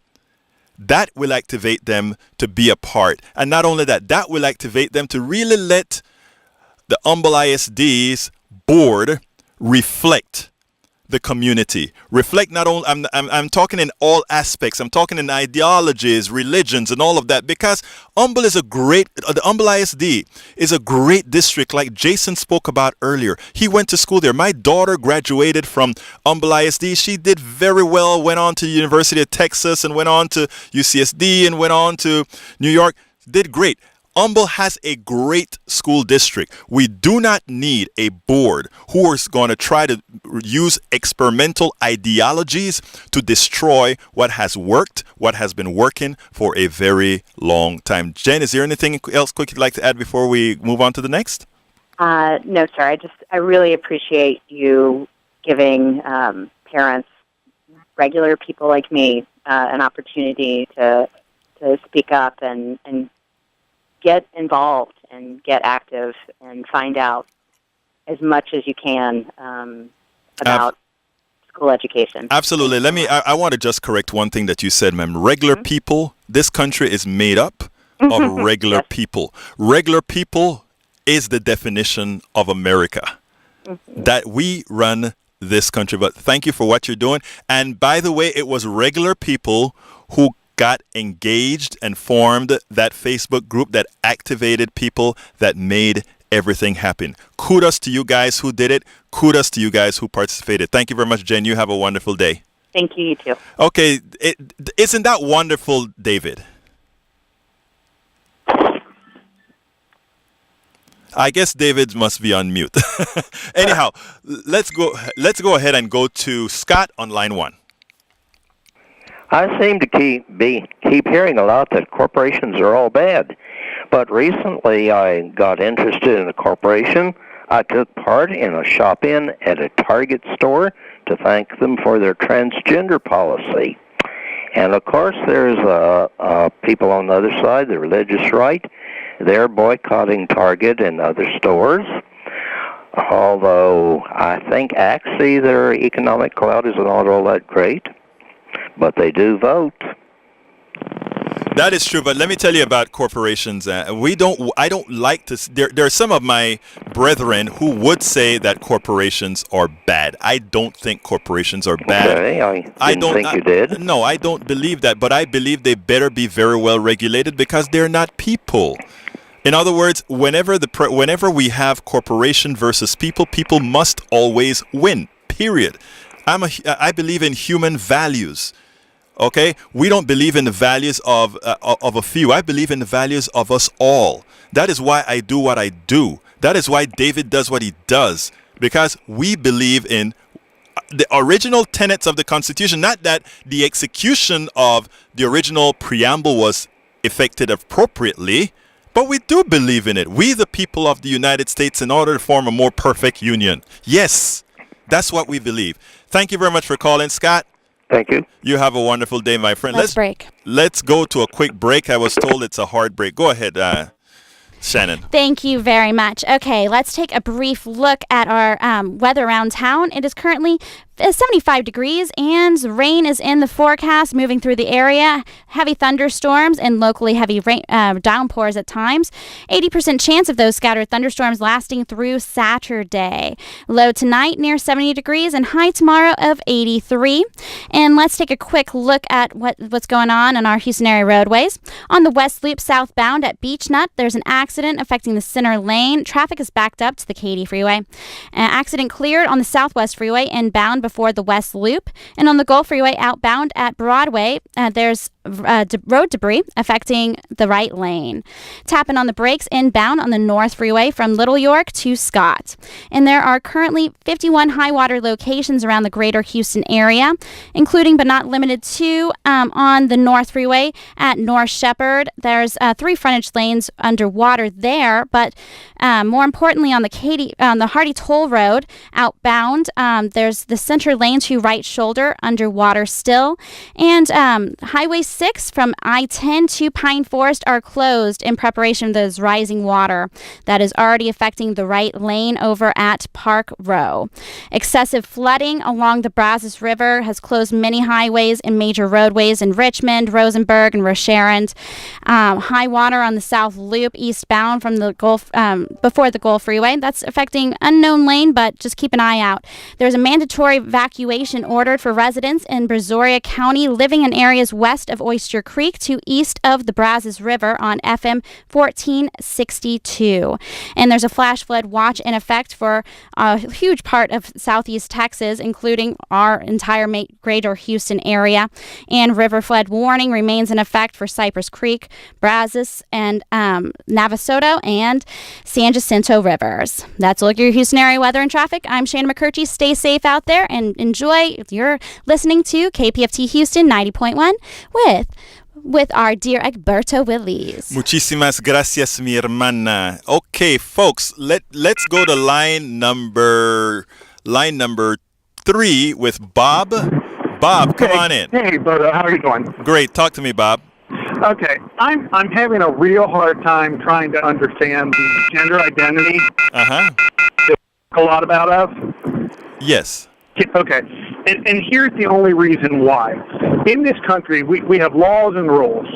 that will activate them to be a part. And not only that, that will activate them to really let the Humble ISD's board reflect the community. Reflect not only, I'm talking in all aspects. I'm talking in ideologies, religions, and all of that, because the Humble ISD is a great district, like Jason spoke about earlier. He went to school there. My daughter graduated from Humble ISD. She did very well, went on to the University of Texas and went on to UCSD and went on to New York. Did great. Humble has a great school district. We do not need a board who is going to try to use experimental ideologies to destroy what has worked, what has been working for a very long time. Jen, is there anything else quick you'd like to add before we move on to the next? No, sir. I really appreciate you giving parents, regular people like me, an opportunity to speak up and get involved and get active and find out as much as you can about school education. Absolutely. I want to just correct one thing that you said, ma'am. Regular people, this country is made up of regular people. Regular people is the definition of America. That we run this country. But thank you for what you're doing. And by the way, it was regular people who got engaged and formed that Facebook group that activated people that made everything happen. Kudos to you guys who did it. Kudos to you guys who participated. Thank you very much, Jen. You have a wonderful day. Thank you, you too. Okay. Isn't that wonderful, David? I guess David must be on mute. Anyhow, let's go ahead and go to Scott on line 1. I seem to keep hearing a lot that corporations are all bad. But recently I got interested in a corporation. I took part in a shop-in at a Target store to thank them for their transgender policy. And of course there's people on the other side, the religious right. They're boycotting Target and other stores. Although I think actually their economic clout is not all that great. But they do vote. That is true, but let me tell you about corporations. I don't like to. There are some of my brethren who would say that corporations are bad. I don't think corporations are bad. Okay, I didn't think you did. No, I don't believe that, but I believe they better be very well regulated because they're not people. In other words, whenever we have corporation versus people, people must always win. Period. I believe in human values. Okay, we don't believe in the values of a few. I believe in the values of us all. That is why I do what I do. That is why David does what he does, because we believe in the original tenets of the Constitution. Not that the execution of the original preamble was effected appropriately, but we do believe in it. We, the people of the United States, in order to form a more perfect union. Yes, that's what we believe. Thank you very much for calling, Scott. Thank you. You have a wonderful day, my friend. Let's break. Let's go to a quick break. I was told it's a hard break. Go ahead, Shannon. Thank you very much. Okay, let's take a brief look at our weather around town. It is currently 75 degrees and rain is in the forecast moving through the area. Heavy thunderstorms and locally heavy rain, downpours at times. 80% chance of those scattered thunderstorms lasting through Saturday. Low tonight near 70 degrees and high tomorrow of 83. And let's take a quick look at what's going on our Houston area roadways. On the West Loop southbound at Beach Nut, there's an accident affecting the center lane. Traffic is backed up to the Katy Freeway. Accident cleared on the Southwest Freeway inbound before the West Loop. And on the Gulf Freeway outbound at Broadway, there's road debris affecting the right lane. Tapping on the brakes inbound on the North Freeway from Little York to Scott. And there are currently 51 high water locations around the greater Houston area, including but not limited to on the North Freeway at North Shepherd. There's 3 frontage lanes underwater there, but more importantly on the Hardy Toll Road outbound, there's the center lane to right shoulder underwater still, and Highway 6 from I-10 to Pine Forest are closed in preparation of those rising water that is already affecting the right lane over at Park Row. Excessive flooding along the Brazos River has closed many highways and major roadways in Richmond, Rosenberg, and Rocherand. High water on the South Loop eastbound from the Gulf before the Gulf Freeway. That's affecting unknown lane, but just keep an eye out. There's a mandatory evacuation ordered for residents in Brazoria County living in areas west of Oyster Creek to east of the Brazos River on FM 1462. And there's a flash flood watch in effect for a huge part of southeast Texas, including our entire greater Houston area. And river flood warning remains in effect for Cypress Creek, Brazos, and Navasota and San Jacinto rivers. That's a look at your Houston area weather and traffic. I'm Shannon McCurchie. Stay safe out there and enjoy. You're listening to KPFT Houston 90.1 with our dear Egberto Willies. Muchísimas gracias, mi hermana. Okay, folks, let's go to line number 3 with Bob. Bob, come on in. Hey, brother, how are you doing? Great. Talk to me, Bob. Okay, I'm having a real hard time trying to understand the gender identity. That we talk a lot about us. Yes. Okay, and here's the only reason why. In this country, we have laws and rules.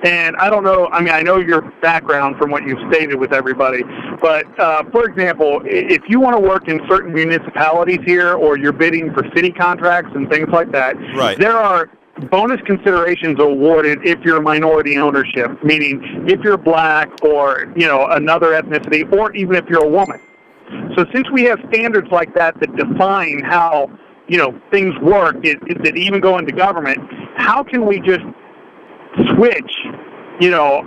And I don't know, I mean, I know your background from what you've stated with everybody, but for example, if you want to work in certain municipalities here or you're bidding for city contracts and things like that, there are bonus considerations awarded if you're minority ownership, meaning if you're black or, another ethnicity, or even if you're a woman. So since we have standards like that define how, things work, that even go into government, how can we just switch,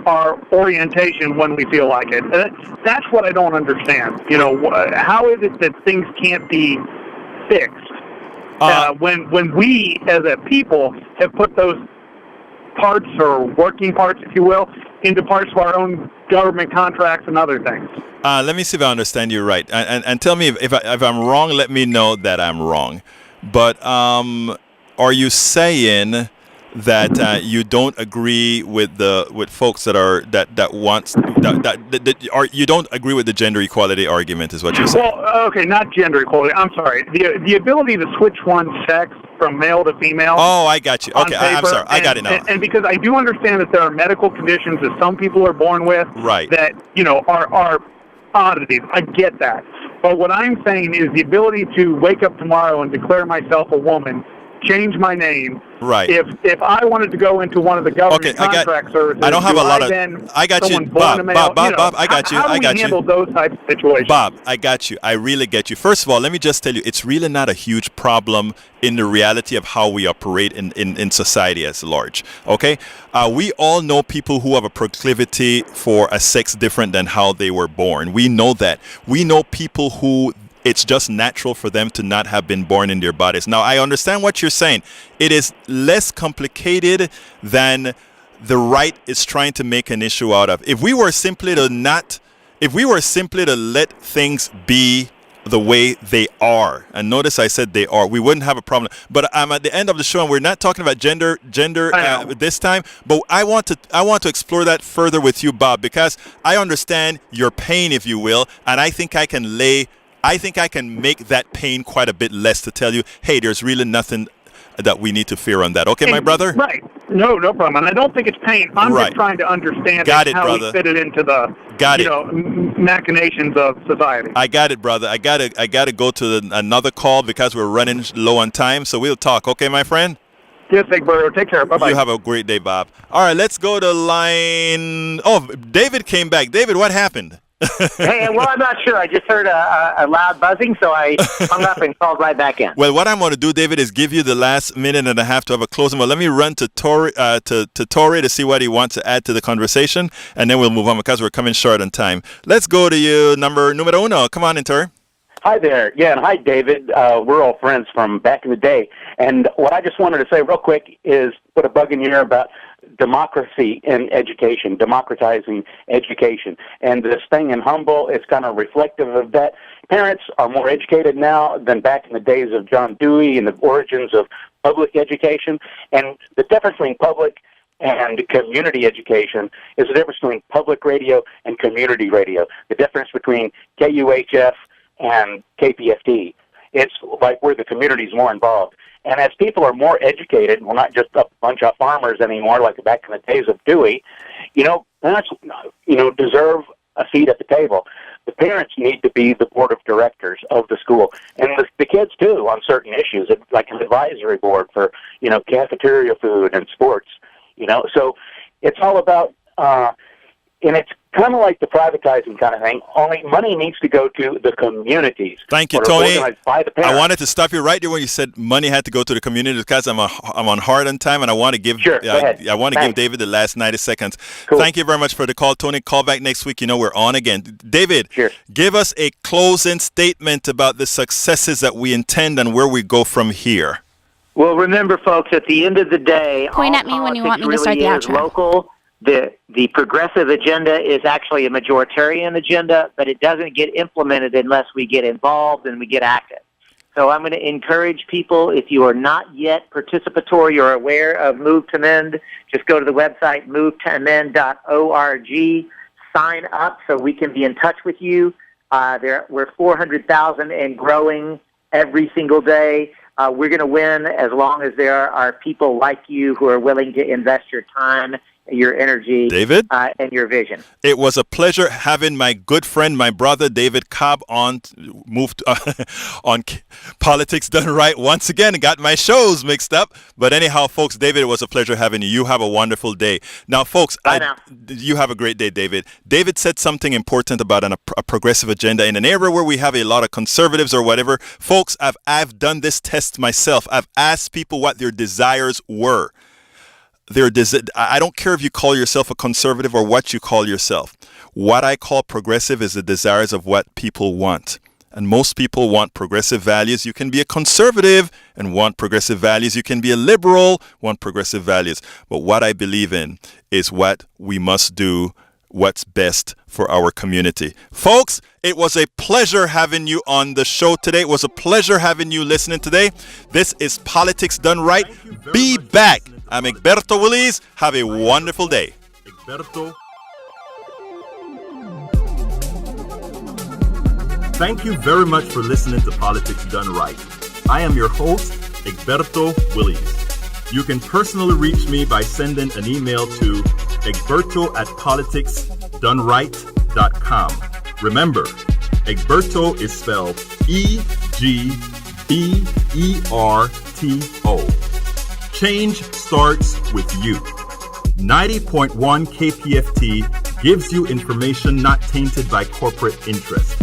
our orientation when we feel like it? That's what I don't understand. How is it that things can't be fixed when we, as a people, have put those parts or working parts, if you will, into parts of our own government contracts and other things? Let me see if I understand you right, and tell me if I'm wrong. Let me know that I'm wrong. But are you saying that you don't agree with folks that you don't agree with the gender equality argument, is what you're saying? Well, okay, not gender equality. I'm sorry. The ability to switch one's sex from male to female. Oh, I got you. Okay, I'm sorry. I got it now. And because I do understand that there are medical conditions that some people are born with, that are oddities. I get that. But what I'm saying is the ability to wake up tomorrow and declare myself a woman, change my name. Right. If I wanted to go into one of the government contract services, I don't have a lot of. I got you, Bob. I got you. How do we handle those types of situations? Bob, I got you. I really get you. First of all, let me just tell you, it's really not a huge problem in the reality of how we operate in society as large. Okay, we all know people who have a proclivity for a sex different than how they were born. We know that. We know people who it's just natural for them to not have been born in their bodies. Now, I understand what you're saying. It is less complicated than the right is trying to make an issue out of. If we were simply to let things be the way they are, and notice I said they are, we wouldn't have a problem. But I'm at the end of the show, and we're not talking about gender this time. But I want to explore that further with you, Bob, because I understand your pain, if you will, and I think I can make that pain quite a bit less to tell you, hey, there's really nothing that we need to fear on that. Okay, my brother? Right. No problem. And I don't think it's pain. I'm just trying to understand how we fit it into the machinations of society. I got it, brother. I got to go to another call because we're running low on time. So we'll talk. Okay, my friend? Yes, Egberto. Take care. Bye-bye. You have a great day, Bob. All right, let's go to line... Oh, David came back. David, what happened? Hey, well, I'm not sure. I just heard a loud buzzing, so I hung up and called right back in. Well, what I'm going to do, David, is give you the last minute and a half to have a closing. But let me run to Torrey to see what he wants to add to the conversation, and then we'll move on because we're coming short on time. Let's go to you, numero uno. Come on in, Torrey. Hi there. Yeah, and hi, David. We're all friends from back in the day. And what I just wanted to say real quick is put a bug in your ear about democracy in education, democratizing education. And this thing in Humble is kind of reflective of that. Parents are more educated now than back in the days of John Dewey and the origins of public education. And the difference between public and community education is the difference between public radio and community radio. The difference between KUHF and KPFT. It's like where the community is more involved. And as people are more educated, well, not just a bunch of farmers anymore like back in the days of Dewey, parents, deserve a seat at the table. The parents need to be the board of directors of the school. And the kids, too, on certain issues, like an advisory board for, cafeteria food and sports, So it's all about, and it's kind of like the privatizing kind of thing, only money needs to go to the communities. Thank you, Tony. I wanted to stop you right there when you said money had to go to the community because I'm on hard on time and I want to give Go ahead. I want to give David the last 90 seconds. Cool. Thank you very much for the call, Tony. Call back next week. We're on again. David, Cheers. Give us a closing statement about the successes that we intend and where we go from here. Well, remember, folks, at the end of the day, Point at me when you want me to start the really is outro. Local. The progressive agenda is actually a majoritarian agenda, but it doesn't get implemented unless we get involved and we get active. So I'm going to encourage people, if you are not yet participatory or aware of Move to Amend, just go to the website movetoamend.org, sign up so we can be in touch with you. We're 400,000 and growing every single day. We're going to win as long as there are people like you who are willing to invest your time, your energy, David, and your vision. It was a pleasure having my good friend, my brother, David Cobb, on Politics Done Right once again. Got my shows mixed up. But anyhow, folks, David, it was a pleasure having you. You have a wonderful day. Now, folks, you have a great day, David. David said something important about a progressive agenda in an era where we have a lot of conservatives or whatever. Folks, I've done this test myself. I've asked people what their desires were. I don't care if you call yourself a conservative or what you call yourself. What I call progressive is the desires of what people want. And most people want progressive values. You can be a conservative and want progressive values. You can be a liberal, want progressive values. But what I believe in is what we must do, what's best for our community. Folks, it was a pleasure having you on the show today. It was a pleasure having you listening today. This is Politics Done Right. Be back. I'm Egberto Willies. Have a wonderful day. Egberto. Thank you very much for listening to Politics Done Right. I am your host, Egberto Willies. You can personally reach me by sending an email to egberto@politicsdoneright.com. Remember, Egberto is spelled E-G-B-E-R-T-O. Change starts with you. 90.1 KPFT gives you information not tainted by corporate interest.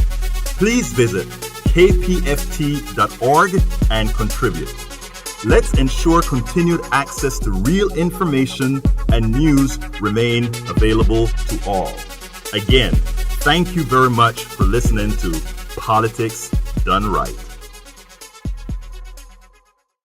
Please visit kpft.org and contribute. Let's ensure continued access to real information and news remain available to all. Again, thank you very much for listening to Politics Done Right.